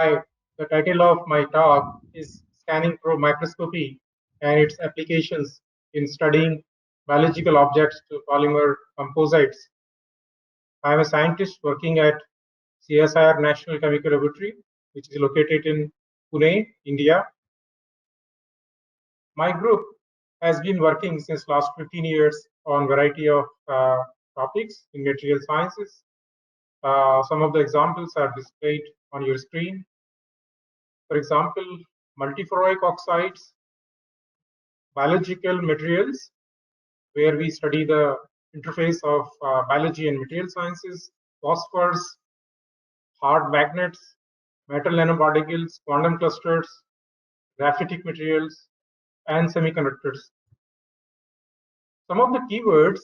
Hi, the title of my talk is Scanning Probe Microscopy and its applications in studying biological objects to polymer composites. I am a scientist working at CSIR National Chemical Laboratory, which is located in Pune, India. My group has been working since last 15 years on variety of topics in material sciences. Some of the examples are displayed on your screen. For example, multiferroic oxides, biological materials, where we study the interface of biology and material sciences, phosphors, hard magnets, metal nanoparticles, quantum clusters, graphitic materials, and semiconductors. Some of the keywords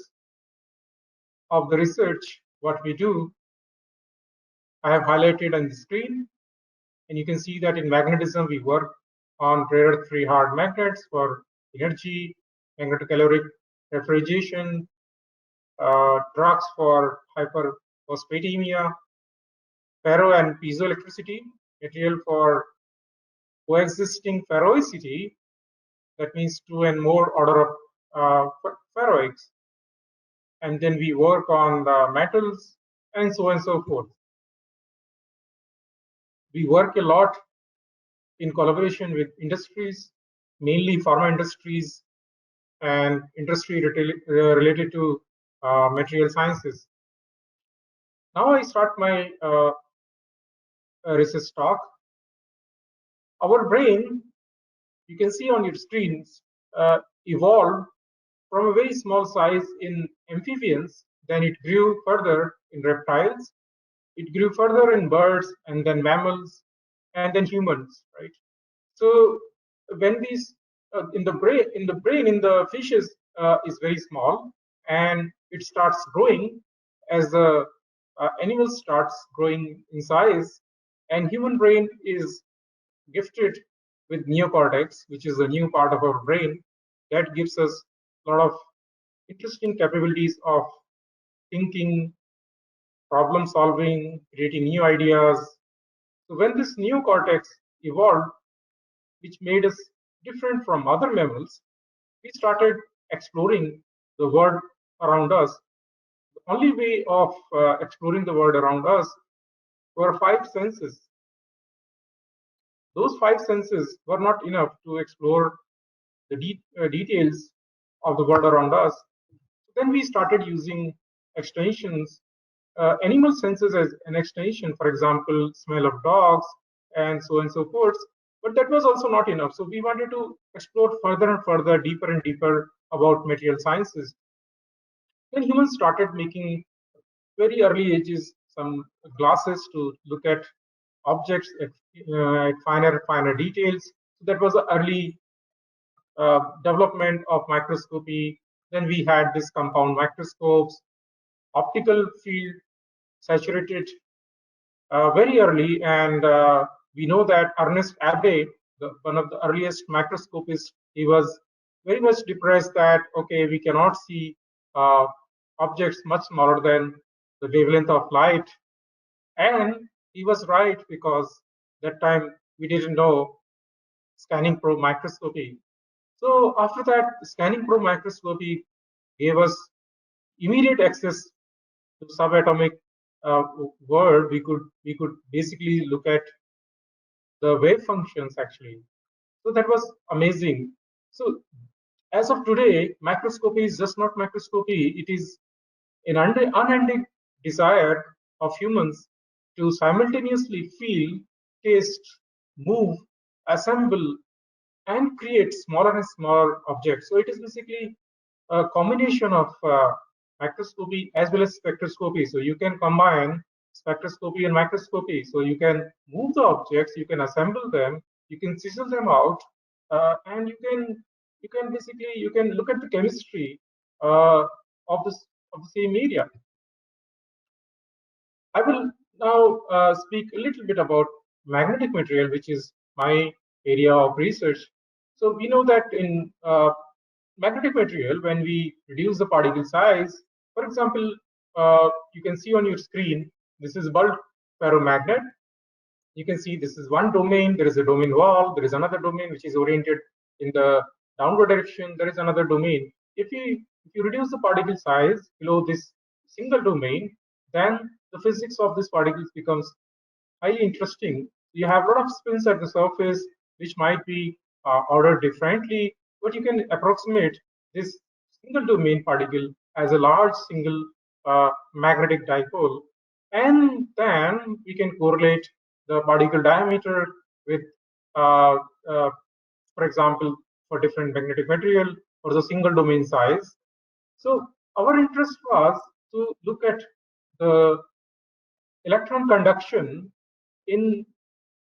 of the research, what we do, I have highlighted on the screen. And you can see that in magnetism, we work on rare earth-free hard magnets for energy, magnetocaloric refrigeration, drugs for hyperphosphatemia, ferro and piezoelectricity, material for coexisting ferroicity, that means 2 and more order of ferroics. And then we work on the metals and so on and so forth. We work a lot in collaboration with industries, mainly pharma industries and industry related to material sciences. Now I start my research talk. Our brain, you can see on your screens, evolved from a very small size in amphibians, then it grew further in reptiles, it grew further in birds, and then mammals, and then humans, right? So when these in the brain in the fishes is very small, and it starts growing as the animal starts growing in size, and human brain is gifted with neocortex, which is a new part of our brain that gives us a lot of interesting capabilities of thinking, problem solving, creating new ideas. So when this neocortex evolved, which made us different from other mammals, we started exploring the world around us. The only way of exploring the world around us were 5 senses. Those 5 senses were not enough to explore the details of the world around us. Then we started using extensions, animal senses as an extension, for example, smell of dogs, and so on and so forth. But that was also not enough. So we wanted to explore further and further, deeper and deeper about material sciences. Then humans started making very early ages some glasses to look at objects at finer details. So that was the early development of microscopy. Then we had this compound microscopes, optical field saturated very early, and we know that Ernest Abbe, one of the earliest microscopists, he was very much depressed that, okay, we cannot see objects much smaller than the wavelength of light. And he was right, because that time we didn't know scanning probe microscopy. So after that, scanning probe microscopy gave us immediate access to subatomic world. We could basically look at the wave functions actually. So that was amazing. So as of today, microscopy is just not microscopy. It is an unending desire of humans to simultaneously feel, taste, move, assemble, and create smaller and smaller objects. So it is basically a combination of microscopy as well as spectroscopy. So you can combine spectroscopy and microscopy. So you can move the objects, you can assemble them, you can chisel them out, and you can basically you can look at the chemistry of this of the same area. I will now speak a little bit about magnetic material, which is my area of research. So we know that in magnetic material, when we reduce the particle size, for example, you can see on your screen, this is bulk ferromagnet. You can see this is one domain. There is a domain wall. There is another domain which is oriented in the downward direction. There is another domain. If you reduce the particle size below this single domain, then the physics of these particles becomes highly interesting. You have a lot of spins at the surface which might be ordered differently, but you can approximate this single domain particle as a large single magnetic dipole, and then we can correlate the particle diameter with, uh, uh, for example, for different magnetic material or the single domain size. So our interest was to look at the electron conduction in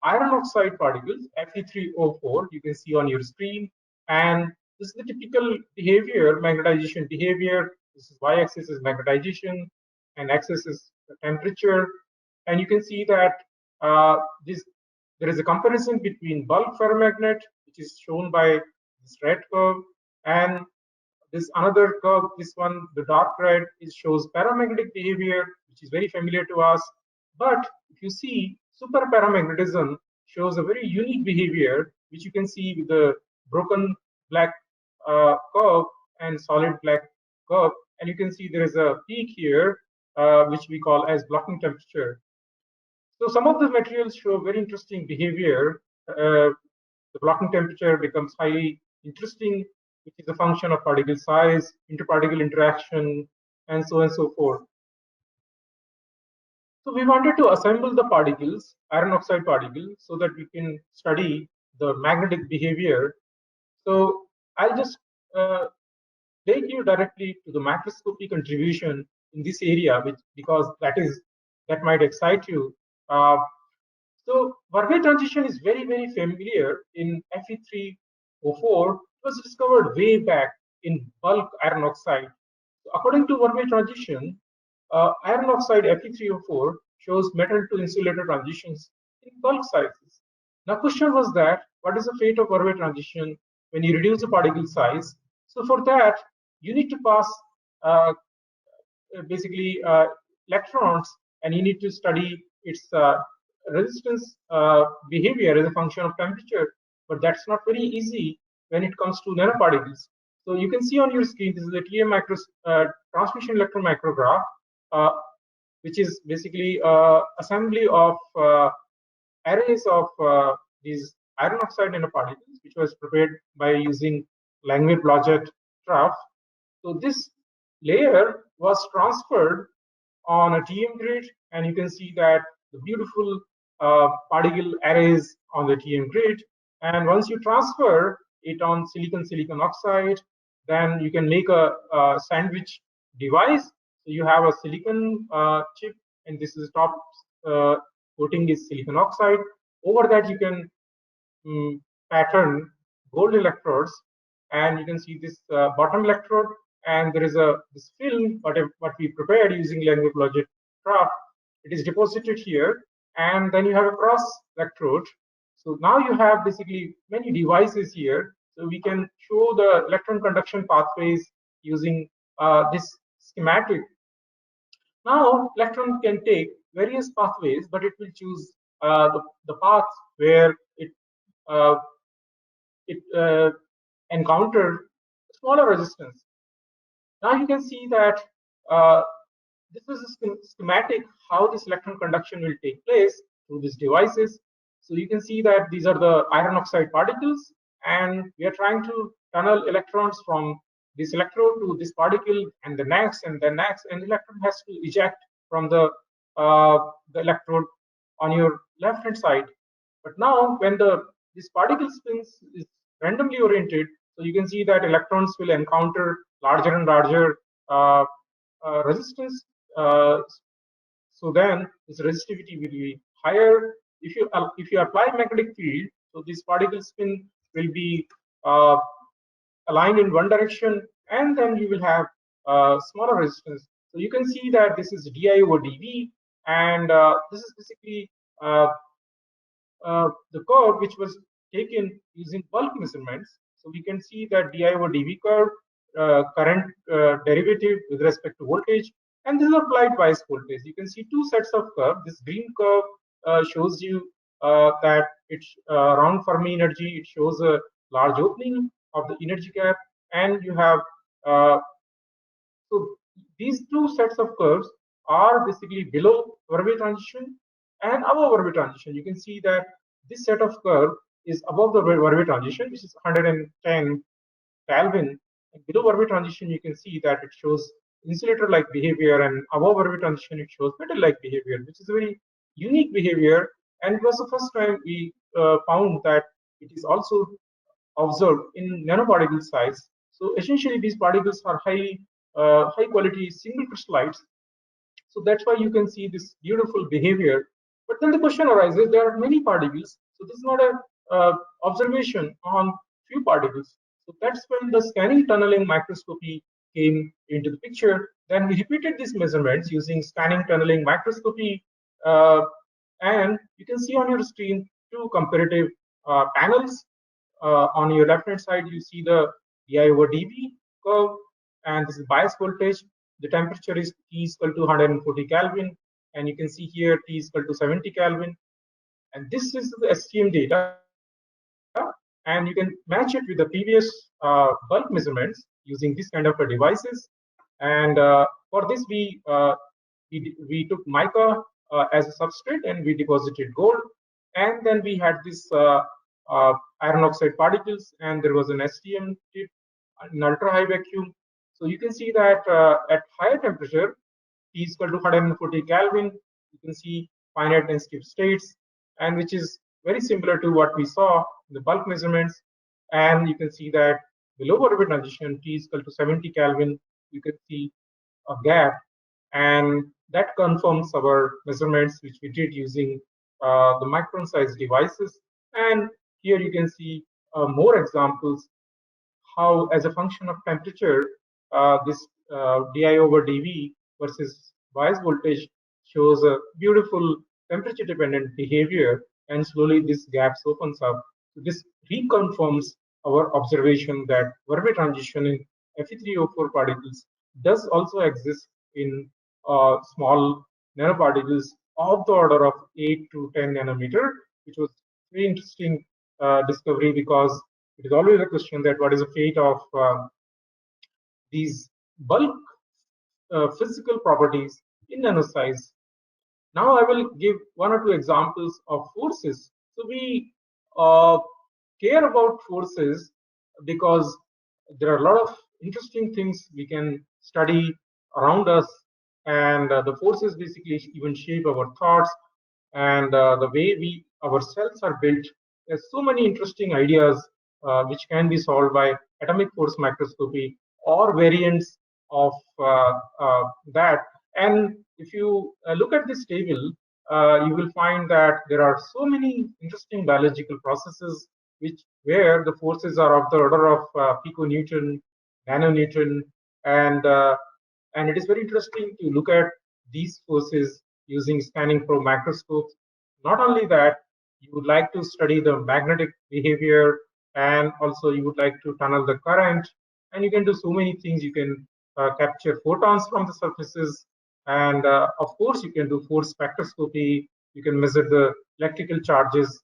iron oxide particles, Fe3O4, you can see on your screen. And this is the typical behavior, magnetization behavior. This is y-axis is magnetization, and axis is the temperature. And you can see that there is a comparison between bulk ferromagnet, which is shown by this red curve, and this another curve, this one, the dark red, it shows paramagnetic behavior, which is very familiar to us. But if you see, superparamagnetism shows a very unique behavior, which you can see with the broken black curve and solid black curve. And you can see there is a peak here, which we call as blocking temperature. So some of the materials show very interesting behavior. The blocking temperature becomes highly interesting, which is a function of particle size, interparticle interaction, and so on and so forth. So we wanted to assemble the particles, iron oxide particles, so that we can study the magnetic behavior. So I'll just take you directly to the macroscopy contribution in this area, because that might excite you. So Vermeer transition is very, very familiar in Fe3O4. It was discovered way back in bulk iron oxide. So according to Vermeer transition, iron oxide Fe3O4 shows metal to insulator transitions in bulk sizes. Now, question was that what is the fate of Vermeer transition when you reduce the particle size? So for that, you need to pass basically electrons, and you need to study its resistance behavior as a function of temperature. But that's not very easy when it comes to nanoparticles. So you can see on your screen, this is a TEM transmission electron micrograph, which is basically assembly of arrays of these iron oxide nanoparticles, which was prepared by using Langmuir-Blodgett trough. So this layer was transferred on a TM grid, and you can see that the beautiful particle arrays on the TM grid. And once you transfer it on silicon oxide, then you can make a sandwich device. So you have a silicon chip, and this is top coating is silicon oxide. Over that, you can pattern gold electrodes, and you can see this bottom electrode, and there is this film what we prepared using Langmuir-Blodgett trough. It is deposited here, and then you have a cross electrode. So now you have basically many devices here. So we can show the electron conduction pathways using this schematic. Now electron can take various pathways, but it will choose the path where uh, it encountered smaller resistance. Now you can see that this is a schematic how this electron conduction will take place through these devices. So you can see that these are the iron oxide particles, and we are trying to tunnel electrons from this electrode to this particle, and the next, and the next, and the electron has to eject from the electrode on your left hand side. But now when this particle spins is randomly oriented, so you can see that electrons will encounter larger and larger resistance. So then this resistivity will be higher. If you apply magnetic field, so this particle spin will be aligned in one direction, and then you will have smaller resistance. So you can see that this is di over dv, and this is basically the curve which was taken using bulk measurements. So we can see that di over dv curve, current derivative with respect to voltage, and this is applied bias voltage. You can see two sets of curve. This green curve shows you that it's around Fermi energy. It shows a large opening of the energy gap, and you have so these two sets of curves are basically below Verwey transition and above Verwey transition. You can see that this set of curve is above the Verwey transition, which is 110 Kelvin. And below Verwey transition, you can see that it shows insulator-like behavior, and above Verwey transition, it shows metal-like behavior, which is a very unique behavior. And it was the first time we found that it is also observed in nanoparticle size. So essentially, these particles are high quality single crystallites. So that's why you can see this beautiful behavior. But then the question arises: there are many particles, so this is not a observation on few particles. So that's when the scanning tunneling microscopy came into the picture. Then we repeated these measurements using scanning tunneling microscopy, uh, and you can see on your screen two comparative panels. On your left hand side, you see the di over dV curve, and this is bias voltage. The temperature is T is equal to 140 Kelvin, and you can see here T is equal to 70 Kelvin. And this is the STM data, and you can match it with the previous bulk measurements using this kind of devices. And for this, we took mica as a substrate, and we deposited gold, and then we had this iron oxide particles, and there was an STM tip in ultra high vacuum. So you can see that at higher temperature, T is equal to 140 Kelvin, you can see finite density of states, and which is very similar to what we saw in the bulk measurements. And you can see that below orbit transition, T is equal to 70 Kelvin, you can see a gap, and that confirms our measurements which we did using the micron size devices. And here you can see more examples how, as a function of temperature, this di over dV versus bias voltage shows a beautiful temperature dependent behavior, and slowly this gap opens up. So this reconfirms our observation that Verwey transition in Fe3O4 particles does also exist in small nanoparticles of the order of 8 to 10 nanometer, which was very interesting discovery, because it is always a question that what is the fate of these bulk physical properties in nanosize. Now I will give one or two examples of forces. So we uh, care about forces because there are a lot of interesting things we can study around us, and the forces basically even shape our thoughts and the way we our cells are built. There's so many interesting ideas which can be solved by atomic force microscopy or variants of that. And if you look at this table, you will find that there are so many interesting biological processes which where the forces are of the order of piconewton, nanonewton, and uh, and it is very interesting to look at these forces using scanning probe microscopes. Not only that, you would like to study the magnetic behavior, and also you would like to tunnel the current, and you can do so many things. You can capture photons from the surfaces, and of course you can do force spectroscopy. You can measure the electrical charges.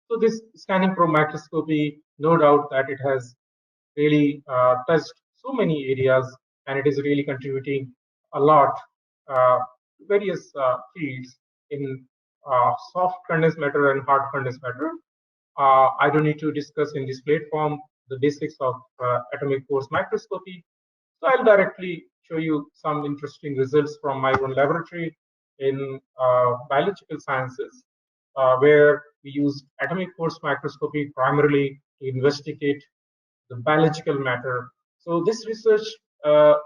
So this scanning probe microscopy, no doubt that it has really touched so many areas, and it is really contributing a lot to various fields in soft condensed matter and hard condensed matter. I don't need to discuss in this platform the basics of atomic force microscopy. So I'll directly show you some interesting results from my own laboratory in biological sciences, where we use atomic force microscopy primarily to investigate the biological matter. So this research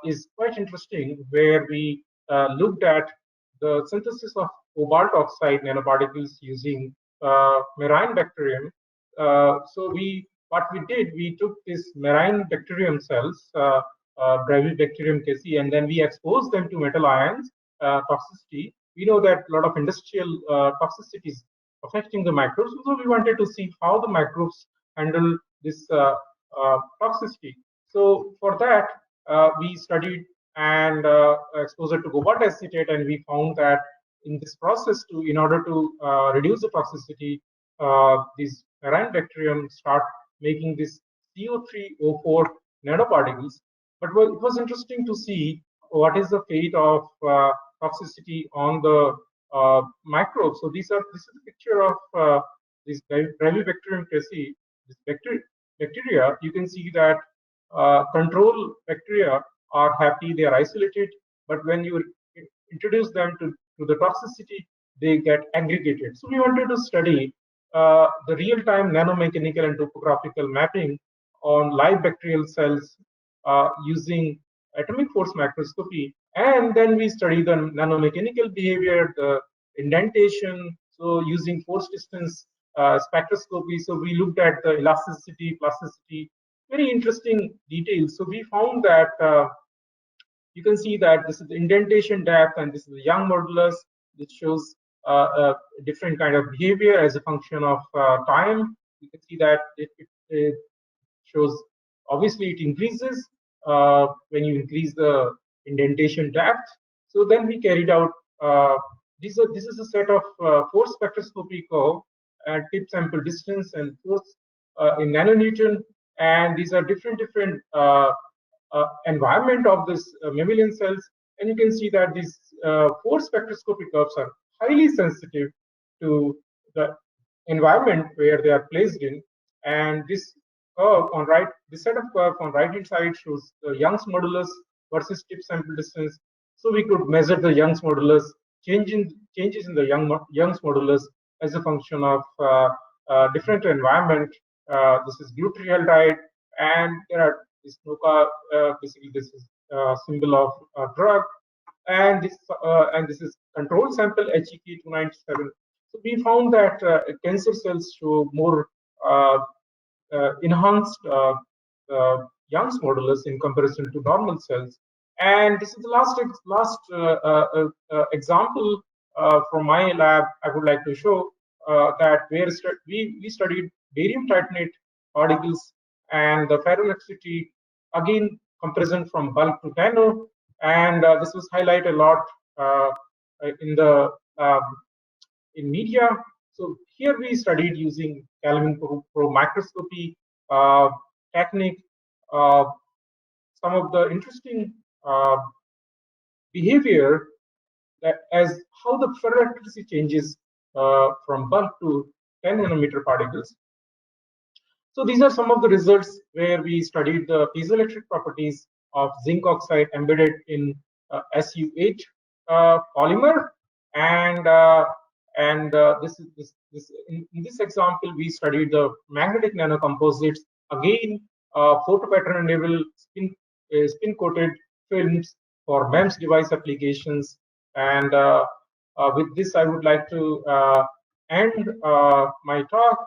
is quite interesting, where we looked at the synthesis of cobalt oxide nanoparticles using marine bacterium. So what we did, we took this marine bacterium cells, Brevibacterium casei, and then we exposed them to metal ions toxicity. We know that a lot of industrial toxicities affecting the microbes, so we wanted to see how the microbes handle this toxicity. So for that, we studied and exposure to cobalt acetate, and we found that in this process, in order to reduce the toxicity, these marine bacterium start making this CO3O4 nanoparticles. But it was interesting to see what is the fate of toxicity on the microbes. So this is a picture of this Brevibacterium cresci, this bacteria. You can see that control bacteria are happy, they are isolated, but when you introduce them to the toxicity, they get aggregated. So we wanted to study the real-time nanomechanical and topographical mapping on live bacterial cells using atomic force microscopy, and then we study the nanomechanical behavior, the indentation, so using force distance spectroscopy. So we looked at the elasticity, plasticity, very interesting details. So we found that you can see that this is the indentation depth and this is the Young modulus, which shows a different kind of behavior as a function of time. You can see that it shows, obviously it increases when you increase the indentation depth. So then we carried out, this is a set of force spectroscopy curve and tip sample distance and force in nanonewton, and these are different environment of this mammalian cells, and you can see that these force spectroscopy curves are highly sensitive to the environment where they are placed in. And this curve on right, this set of curve on right hand side shows the Young's modulus versus tip sample distance. So we could measure the Young's modulus, changes in the Young's modulus as a function of different environment. This is glutaraldehyde, and there are this NOCA, basically this is symbol of drug, and this is control sample HEK297. So we found that cancer cells show more enhanced Young's modulus in comparison to normal cells. And this is the last example from my lab I would like to show, that where we studied barium titanate particles and the ferroelectricity, again comparison from bulk to nano, and this was highlighted a lot in the in media. So here we studied using Kelvin probe microscopy technique, some of the interesting behavior that as how the ferroelectricity changes from bulk to 10 nanometer particles. So these are some of the results where we studied the piezoelectric properties of zinc oxide embedded in SU8 polymer, and in this example we studied the magnetic nanocomposites, again photopattern enable spin coated films for MEMS device applications. And with this I would like to end my talk.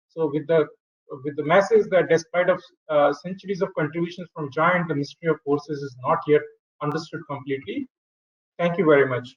So with the message that despite of centuries of contributions from giant, the mystery of forces is not yet understood completely. Thank you very much.